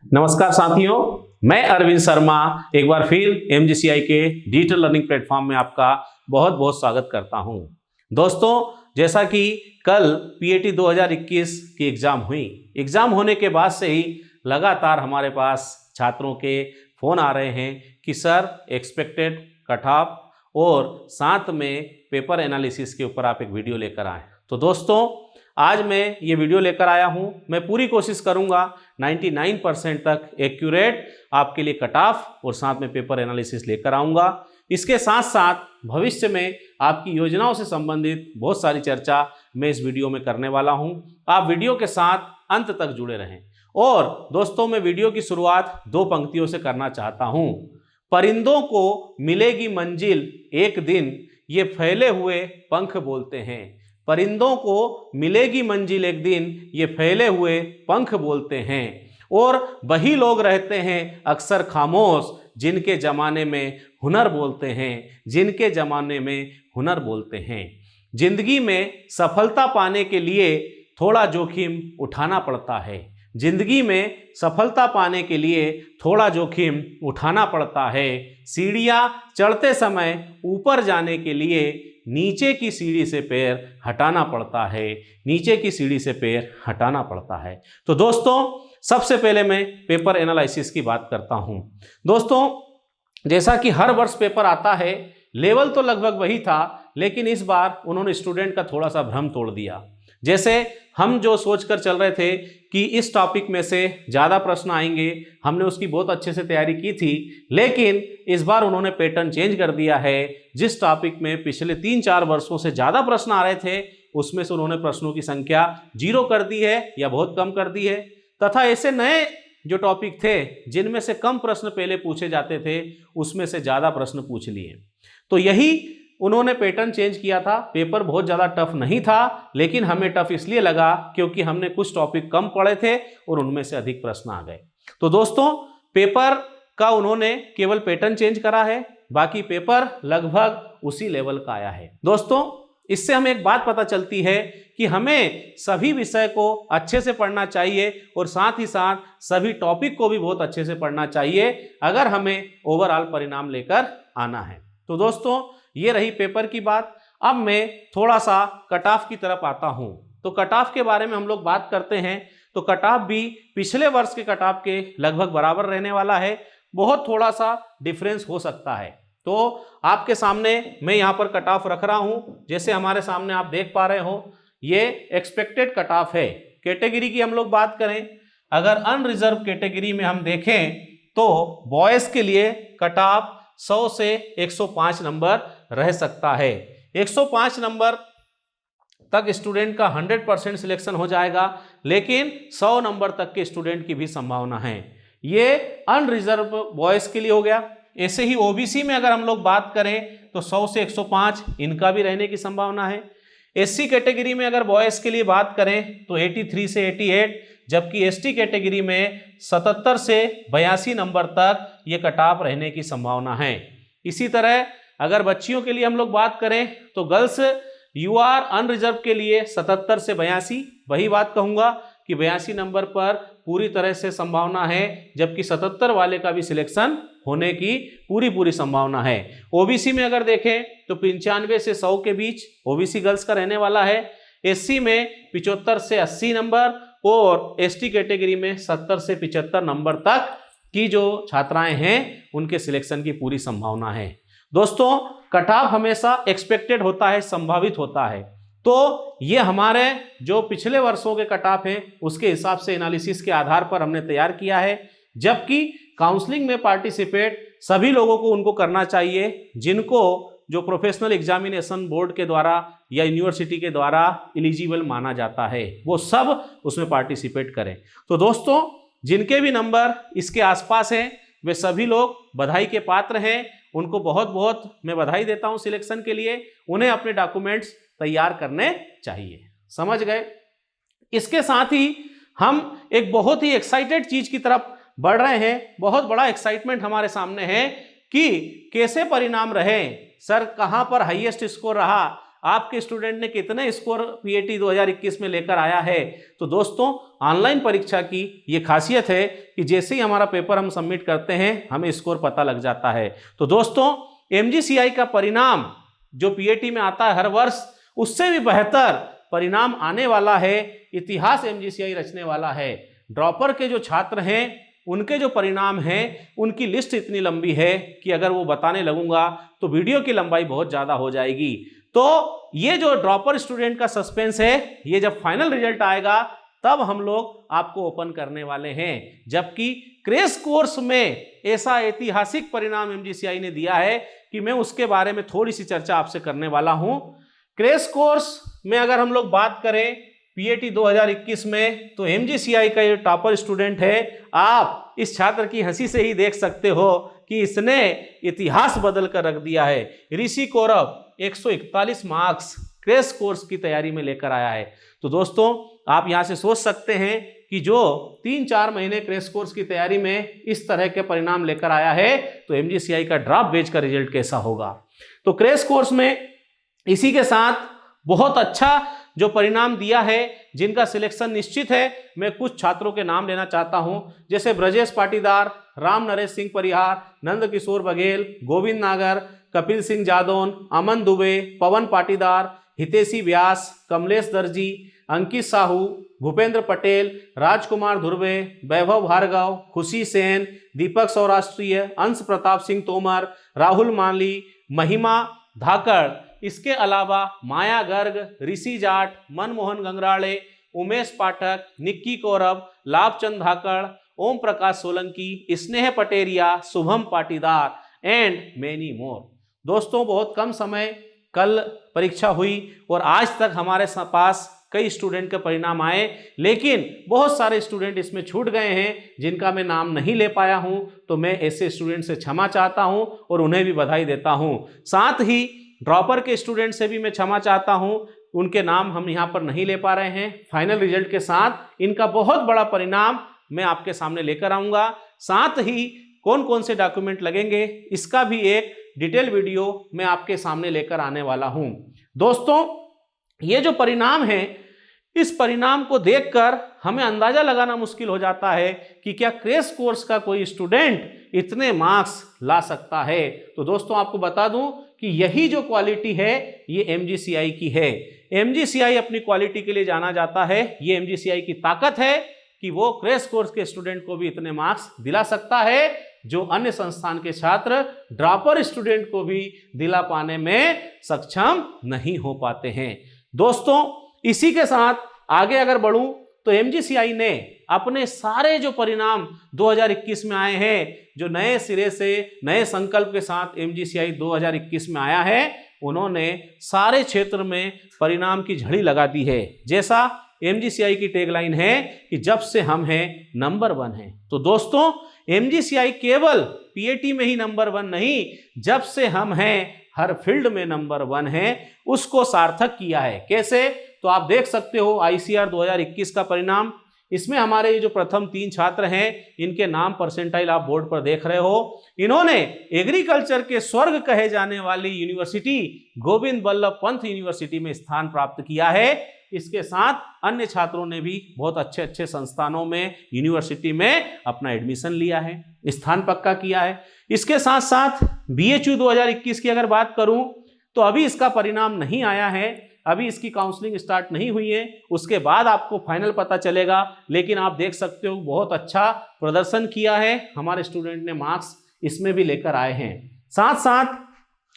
नमस्कार साथियों, मैं अरविंद शर्मा एक बार फिर MGCI के डिजिटल लर्निंग प्लेटफॉर्म में आपका बहुत बहुत स्वागत करता हूं। दोस्तों, जैसा कि कल PAT 2021 की एग्ज़ाम हुई, एग्ज़ाम होने के बाद से ही लगातार हमारे पास छात्रों के फ़ोन आ रहे हैं कि सर एक्सपेक्टेड कट ऑफ और साथ में पेपर एनालिसिस के ऊपर आप एक वीडियो लेकर आए। तो दोस्तों, आज मैं ये वीडियो लेकर आया हूँ। मैं पूरी कोशिश करूँगा 99% तक एक्यूरेट आपके लिए कट ऑफ और साथ में पेपर एनालिसिस लेकर आऊँगा। इसके साथ साथ भविष्य में आपकी योजनाओं से संबंधित बहुत सारी चर्चा मैं इस वीडियो में करने वाला हूँ। आप वीडियो के साथ अंत तक जुड़े रहें। और दोस्तों, मैं वीडियो की शुरुआत दो पंक्तियों से करना चाहता हूँ। परिंदों को मिलेगी मंजिल एक दिन, ये फैले हुए पंख बोलते हैं। परिंदों को मिलेगी मंजिल एक दिन, ये फैले हुए पंख बोलते हैं। और वही लोग रहते हैं अक्सर खामोश, जिनके ज़माने में हुनर बोलते हैं, जिनके ज़माने में हुनर बोलते हैं। जिंदगी में सफलता पाने के लिए थोड़ा जोखिम उठाना पड़ता है। जिंदगी में सफलता पाने के लिए थोड़ा जोखिम उठाना पड़ता है। सीढ़ियाँ चढ़ते समय ऊपर जाने के लिए नीचे की सीढ़ी से पैर हटाना पड़ता है। नीचे की सीढ़ी से पैर हटाना पड़ता है। तो दोस्तों, सबसे पहले मैं पेपर एनालिसिस की बात करता हूं। दोस्तों, जैसा कि हर वर्ष पेपर आता है, लेवल तो लगभग वही था, लेकिन इस बार उन्होंने स्टूडेंट का थोड़ा सा भ्रम तोड़ दिया। जैसे हम जो सोचकर चल रहे थे कि इस टॉपिक में से ज़्यादा प्रश्न आएंगे, हमने उसकी बहुत अच्छे से तैयारी की थी, लेकिन इस बार उन्होंने पैटर्न चेंज कर दिया है। जिस टॉपिक में पिछले 3-4 वर्षों से ज़्यादा प्रश्न आ रहे थे, उसमें से उन्होंने प्रश्नों की संख्या 0 कर दी है या बहुत कम कर दी है, तथा ऐसे नए जो टॉपिक थे जिनमें से कम प्रश्न पहले पूछे जाते थे, उसमें से ज़्यादा प्रश्न पूछ लिए। तो यही उन्होंने पैटर्न चेंज किया था। पेपर बहुत ज़्यादा टफ नहीं था, लेकिन हमें टफ इसलिए लगा क्योंकि हमने कुछ टॉपिक कम पढ़े थे और उनमें से अधिक प्रश्न आ गए। तो दोस्तों, पेपर का उन्होंने केवल पैटर्न चेंज करा है, बाकी पेपर लगभग उसी लेवल का आया है। दोस्तों, इससे हमें एक बात पता चलती है कि हमें सभी विषय को अच्छे से पढ़ना चाहिए और साथ ही साथ सभी टॉपिक को भी बहुत अच्छे से पढ़ना चाहिए अगर हमें ओवरऑल परिणाम लेकर आना है। तो दोस्तों, ये रही पेपर की बात। अब मैं थोड़ा सा कट ऑफ की तरफ आता हूं। तो कट ऑफ के बारे में हम लोग बात करते हैं तो कट ऑफ भी पिछले वर्ष के कट ऑफ के लगभग बराबर रहने वाला है। बहुत थोड़ा सा डिफरेंस हो सकता है। तो आपके सामने मैं यहाँ पर कट ऑफ रख रहा हूँ। जैसे हमारे सामने आप देख पा रहे हो, ये एक्सपेक्टेड कट ऑफ है। कैटेगरी की हम लोग बात करें, अगर अनरिजर्व कैटेगरी में हम देखें तो बॉयज़ के लिए कट ऑफ 100 से 105 नंबर रह सकता है। 105 नंबर तक स्टूडेंट का 100% सिलेक्शन हो जाएगा, लेकिन 100 नंबर तक के स्टूडेंट की भी संभावना है। ये अनरिजर्व बॉयज़ के लिए हो गया। ऐसे ही OBC में अगर हम लोग बात करें तो 100 से 105 इनका भी रहने की संभावना है। SC कैटेगरी में अगर बॉयज़ के लिए बात करें तो 83 से 88, जबकि ST कैटेगरी में 77 से 82 नंबर तक ये कट ऑफ रहने की संभावना है। इसी तरह अगर बच्चियों के लिए हम लोग बात करें तो गर्ल्स UR अनरिजर्व के लिए 77 से 82, वही बात कहूँगा कि 82 नंबर पर पूरी तरह से संभावना है, जबकि 77 वाले का भी सिलेक्शन होने की पूरी संभावना है। OBC में अगर देखें तो 95 से 100 के बीच OBC गर्ल्स का रहने वाला है। SC में 75 से 80 नंबर और ST कैटेगरी में 70 से 75 नंबर तक की जो छात्राएं हैं उनके सिलेक्शन की पूरी संभावना है। दोस्तों, कट ऑफ हमेशा एक्सपेक्टेड होता है, संभावित होता है। तो ये हमारे जो पिछले वर्षों के कट ऑफ हैं उसके हिसाब से एनालिसिस के आधार पर हमने तैयार किया है, जबकि काउंसलिंग में पार्टिसिपेट सभी लोगों को उनको करना चाहिए जिनको जो प्रोफेशनल एग्जामिनेशन बोर्ड के द्वारा या यूनिवर्सिटी के द्वारा एलिजिबल माना जाता है, वो सब उसमें पार्टिसिपेट करें। तो दोस्तों, जिनके भी नंबर इसके आसपास हैं वे सभी लोग बधाई के पात्र हैं। उनको बहुत बहुत मैं बधाई देता हूं सिलेक्शन के लिए। उन्हें अपने डॉक्यूमेंट्स तैयार करने चाहिए। समझ गए? इसके साथ ही हम एक बहुत ही एक्साइटेड चीज की तरफ बढ़ रहे हैं। बहुत बड़ा एक्साइटमेंट हमारे सामने है कि कैसे परिणाम रहे, सर कहां पर हाईएस्ट स्कोर रहा, आपके स्टूडेंट ने कितने स्कोर पीएटी 2021 में लेकर आया है। तो दोस्तों ऑनलाइन परीक्षा की ये खासियत है कि जैसे ही हमारा पेपर हम सबमिट करते हैं हमें स्कोर पता लग जाता है। तो दोस्तों एमजीसीआई का परिणाम जो पीएटी में आता है हर वर्ष, उससे भी बेहतर परिणाम आने वाला है। इतिहास एमजीसीआई रचने वाला है। ड्रॉपर के जो छात्र हैं उनके जो परिणाम हैं उनकी लिस्ट इतनी लंबी है कि अगर वो बताने लगूंगा तो वीडियो की लंबाई बहुत ज़्यादा हो जाएगी। तो ये जो ड्रॉपर स्टूडेंट का सस्पेंस है, ये जब फाइनल रिजल्ट आएगा तब हम लोग आपको ओपन करने वाले हैं। जबकि क्रैश कोर्स में ऐसा ऐतिहासिक परिणाम एमजीसीआई ने दिया है कि मैं उसके बारे में थोड़ी सी चर्चा आपसे करने वाला हूं। क्रैश कोर्स में अगर हम लोग बात करें पीएटी 2021 में, तो एमजीसीआई का ये टॉपर स्टूडेंट है। आप इस छात्र की हंसी से ही देख सकते हो कि इसने इतिहास बदल कर रख दिया है। ऋषि कौरव 141 मार्क्स क्रैश कोर्स की तैयारी में लेकर आया है। तो दोस्तों आप यहाँ से सोच सकते हैं कि जो 3-4 महीने क्रैश कोर्स की तैयारी में इस तरह के परिणाम लेकर आया है तो एमजीसीआई का ड्रॉप बैच का रिजल्ट कैसा होगा। तो क्रैश कोर्स में इसी के साथ बहुत अच्छा जो परिणाम दिया है, जिनका सिलेक्शन निश्चित है, मैं कुछ छात्रों के नाम लेना चाहता हूं, जैसे ब्रजेश पाटीदार, राम नरेश सिंह परिहार, नंद किशोर बघेल, गोविंद नागर, कपिल सिंह जादौन, अमन दुबे, पवन पाटीदार, हितेशी व्यास, कमलेश दर्जी, अंकित साहू, भूपेंद्र पटेल, राजकुमार धुर्वे, वैभव भार्गव, खुशी सेन, दीपक सौराष्ट्रीय, अंश प्रताप सिंह तोमर, राहुल माली, महिमा धाकड़, इसके अलावा माया गर्ग, ऋषि जाट, मनमोहन गंगराड़े, उमेश पाठक, निक्की कौरव, लाभचंद धाकड़, ओम Prakash Solanki, Sneh Pateria, Shubham Patidar and many more. दोस्तों बहुत कम समय कल परीक्षा हुई और आज तक हमारे पास कई स्टूडेंट के परिणाम आए, लेकिन बहुत सारे स्टूडेंट इसमें छूट गए हैं जिनका मैं नाम नहीं ले पाया हूं। तो मैं ऐसे स्टूडेंट से क्षमा चाहता हूं और उन्हें भी बधाई देता हूं। साथ ही ड्रॉपर के स्टूडेंट से भी मैं क्षमा चाहता हूं, उनके नाम हम यहाँ पर नहीं ले पा रहे हैं। फाइनल रिजल्ट के साथ इनका बहुत बड़ा परिणाम मैं आपके सामने लेकर आऊँगा। साथ ही कौन कौन से डॉक्यूमेंट लगेंगे इसका भी एक डिटेल वीडियो मैं आपके सामने लेकर आने वाला हूँ। दोस्तों ये जो परिणाम है, इस परिणाम को देखकर हमें अंदाजा लगाना मुश्किल हो जाता है कि क्या क्रैश कोर्स का कोई स्टूडेंट इतने मार्क्स ला सकता है। तो दोस्तों आपको बता दूं कि यही जो क्वालिटी है ये एमजीसीआई की है। एमजीसीआई अपनी क्वालिटी के लिए जाना जाता है। ये एमजीसीआई की ताकत है कि वो क्रैश कोर्स के स्टूडेंट को भी इतने मार्क्स दिला सकता है जो अन्य संस्थान के छात्र ड्रॉपर स्टूडेंट को भी दिला पाने में सक्षम नहीं हो पाते हैं। दोस्तों इसी के साथ आगे अगर बढ़ूं तो एमजीसीआई ने अपने सारे जो परिणाम 2021 में आए हैं, जो नए सिरे से नए संकल्प के साथ एमजीसीआई 2021 में आया है, उन्होंने सारे क्षेत्र में परिणाम की झड़ी लगा दी है। जैसा एमजीसीआई की टैगलाइन है कि जब से हम हैं नंबर 1 हैं। तो दोस्तों एमजीसीआई केवल पीएटी में ही नंबर 1 नहीं, जब से हम हैं हर फील्ड में नंबर 1 है, उसको सार्थक किया है। कैसे? तो आप देख सकते हो आईसीआर 2021 का परिणाम। इसमें हमारे ये जो प्रथम 3 छात्र हैं, इनके नाम परसेंटाइल आप बोर्ड पर देख रहे हो। इन्होंने एग्रीकल्चर के स्वर्ग कहे जाने वाली यूनिवर्सिटी गोविंद बल्लभ पंत यूनिवर्सिटी में स्थान प्राप्त किया है। इसके साथ अन्य छात्रों ने भी बहुत अच्छे अच्छे संस्थानों में, यूनिवर्सिटी में अपना एडमिशन लिया है, स्थान पक्का किया है। इसके साथ साथ बीएचयू 2021 की अगर बात करूं तो अभी इसका परिणाम नहीं आया है, अभी इसकी काउंसलिंग स्टार्ट नहीं हुई है, उसके बाद आपको फाइनल पता चलेगा। लेकिन आप देख सकते हो बहुत अच्छा प्रदर्शन किया है हमारे स्टूडेंट ने, मार्क्स इसमें भी लेकर आए हैं। साथ साथ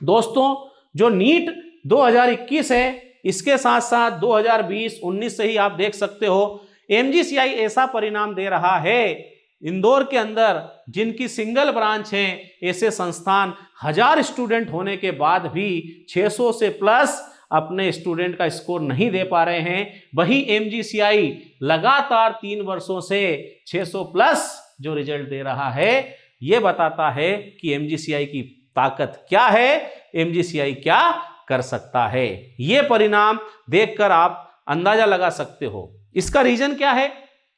दोस्तों जो नीट 2021 है, इसके साथ साथ 2020-19 से ही आप देख सकते हो एमजीसीआई ऐसा परिणाम दे रहा है। इंदौर के अंदर जिनकी सिंगल ब्रांच है, ऐसे संस्थान 1000 स्टूडेंट होने के बाद भी 600 से प्लस अपने स्टूडेंट का स्कोर नहीं दे पा रहे हैं। वही एमजीसीआई लगातार 3 वर्षों से 600 प्लस जो रिजल्ट दे रहा है, ये बताता है कि एमजीसीआई की ताकत क्या है, एमजीसीआई क्या कर सकता है। ये परिणाम देखकर आप अंदाजा लगा सकते हो। इसका रीजन क्या है,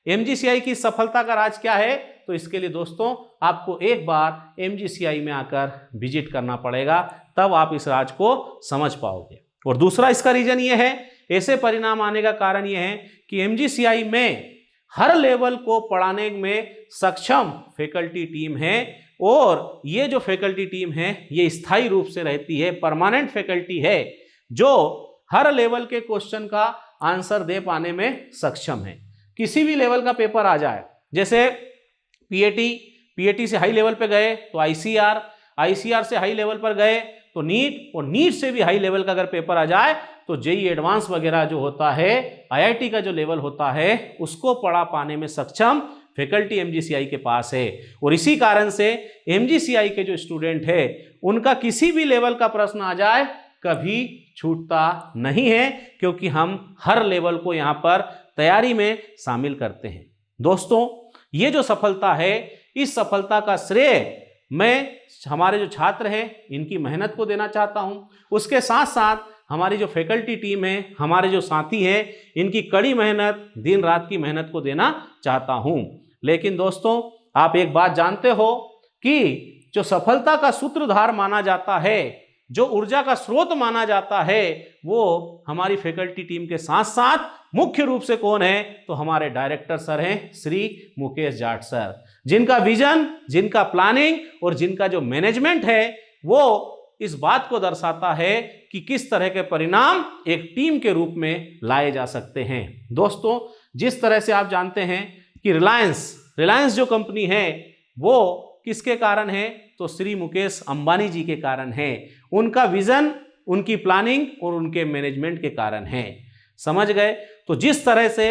एमजीसीआई की सफलता का राज क्या है? तो इसके लिए दोस्तों आपको एक बार एमजीसीआई में आकर विजिट करना पड़ेगा, तब आप इस राज को समझ पाओगे। और दूसरा इसका रीजन ये है, ऐसे परिणाम आने का कारण ये है कि एमजीसीआई में हर लेवल को पढ़ाने में सक्षम फैकल्टी टीम है और ये जो फैकल्टी टीम है ये स्थायी रूप से रहती है, परमानेंट फैकल्टी है जो हर लेवल के क्वेश्चन का आंसर दे पाने में सक्षम है। किसी भी लेवल का पेपर आ जाए, जैसे पीएटी से हाई लेवल पे गए तो आईसीआर से हाई लेवल पर गए तो नीट, और नीट से भी हाई लेवल का अगर पेपर आ जाए तो जेई एडवांस वगैरह जो होता है, आईआईटी का जो लेवल होता है, उसको पढ़ा पाने में सक्षम फैकल्टी एमजीसीआई के पास है। और इसी कारण से एमजीसीआई के जो स्टूडेंट है उनका किसी भी लेवल का प्रश्न आ जाए कभी छूटता नहीं है, क्योंकि हम हर लेवल को यहाँ पर तैयारी में शामिल करते हैं। दोस्तों, ये जो सफलता है, इस सफलता का श्रेय मैं हमारे जो छात्र हैं इनकी मेहनत को देना चाहता हूँ। उसके साथ साथ हमारी जो फैकल्टी टीम है, हमारे जो साथी हैं, इनकी कड़ी मेहनत, दिन रात की मेहनत को देना चाहता हूँ। लेकिन दोस्तों, आप एक बात जानते हो कि जो सफलता का सूत्रधार माना जाता है, जो ऊर्जा का स्रोत माना जाता है, वो हमारी फैकल्टी टीम के साथ साथ मुख्य रूप से कौन है, तो हमारे डायरेक्टर सर हैं श्री मुकेश जाट सर, जिनका विजन, जिनका प्लानिंग और जिनका जो मैनेजमेंट है वो इस बात को दर्शाता है कि किस तरह के परिणाम एक टीम के रूप में लाए जा सकते हैं। दोस्तों, जिस तरह से आप जानते हैं कि रिलायंस जो कंपनी है वो किसके कारण है, तो श्री मुकेश अंबानी जी के कारण है। उनका विजन, उनकी प्लानिंग और उनके मैनेजमेंट के कारण है। समझ गए? तो जिस तरह से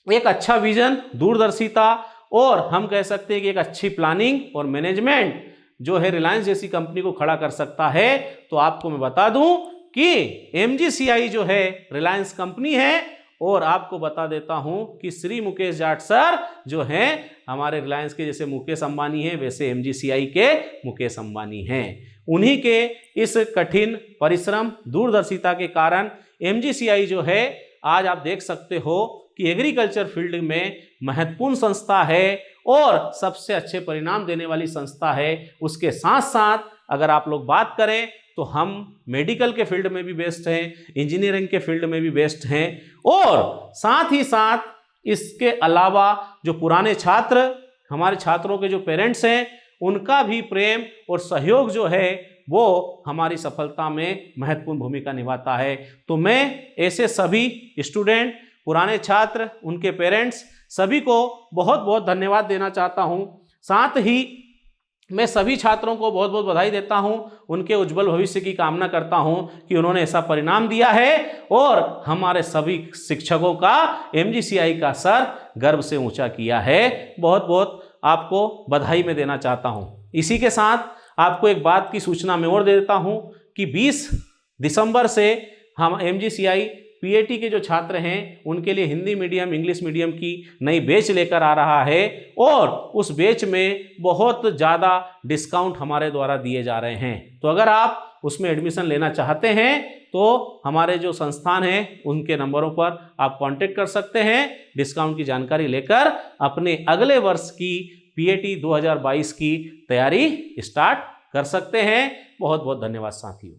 एक अच्छा विजन, दूरदर्शिता और हम कह सकते हैं कि एक अच्छी प्लानिंग और मैनेजमेंट जो है रिलायंस जैसी कंपनी को खड़ा कर सकता है, तो आपको मैं बता दूं कि एमजीसीआई जो है रिलायंस कंपनी है, और आपको बता देता हूं कि श्री मुकेश जाट सर जो हैं हमारे रिलायंस के जैसे मुकेश अंबानी हैं, वैसे एमजीसीआई के मुकेश अंबानी हैं। उन्हीं के इस कठिन परिश्रम, दूरदर्शिता के कारण एमजीसीआई जो है आज आप देख सकते हो कि एग्रीकल्चर फील्ड में महत्वपूर्ण संस्था है और सबसे अच्छे परिणाम देने वाली संस्था है। उसके साथ साथ अगर आप लोग बात करें तो हम मेडिकल के फील्ड में भी बेस्ट हैं, इंजीनियरिंग के फील्ड में भी बेस्ट हैं, और साथ ही साथ इसके अलावा जो पुराने छात्र, हमारे छात्रों के जो पेरेंट्स हैं, उनका भी प्रेम और सहयोग जो है वो हमारी सफलता में महत्वपूर्ण भूमिका निभाता है। तो मैं ऐसे सभी स्टूडेंट, पुराने छात्र, उनके पेरेंट्स सभी को बहुत बहुत धन्यवाद देना चाहता हूं। साथ ही मैं सभी छात्रों को बहुत बहुत बधाई देता हूं, उनके उज्जवल भविष्य की कामना करता हूं कि उन्होंने ऐसा परिणाम दिया है, और हमारे सभी शिक्षकों का एमजीसीआई का सर गर्व से ऊंचा किया है। बहुत बहुत आपको बधाई मैं देना चाहता हूं। इसी के साथ आपको एक बात की सूचना मैं और दे देता हूं कि 20 दिसंबर से हम एमजीसीआई पीएटी के जो छात्र हैं उनके लिए हिंदी मीडियम, इंग्लिश मीडियम की नई बैच लेकर आ रहा है, और उस बैच में बहुत ज़्यादा डिस्काउंट हमारे द्वारा दिए जा रहे हैं। तो अगर आप उसमें एडमिशन लेना चाहते हैं तो हमारे जो संस्थान हैं उनके नंबरों पर आप कांटेक्ट कर सकते हैं, डिस्काउंट की जानकारी लेकर अपने अगले वर्ष की पीएटी 2022 की तैयारी स्टार्ट कर सकते हैं। बहुत बहुत धन्यवाद साथियों।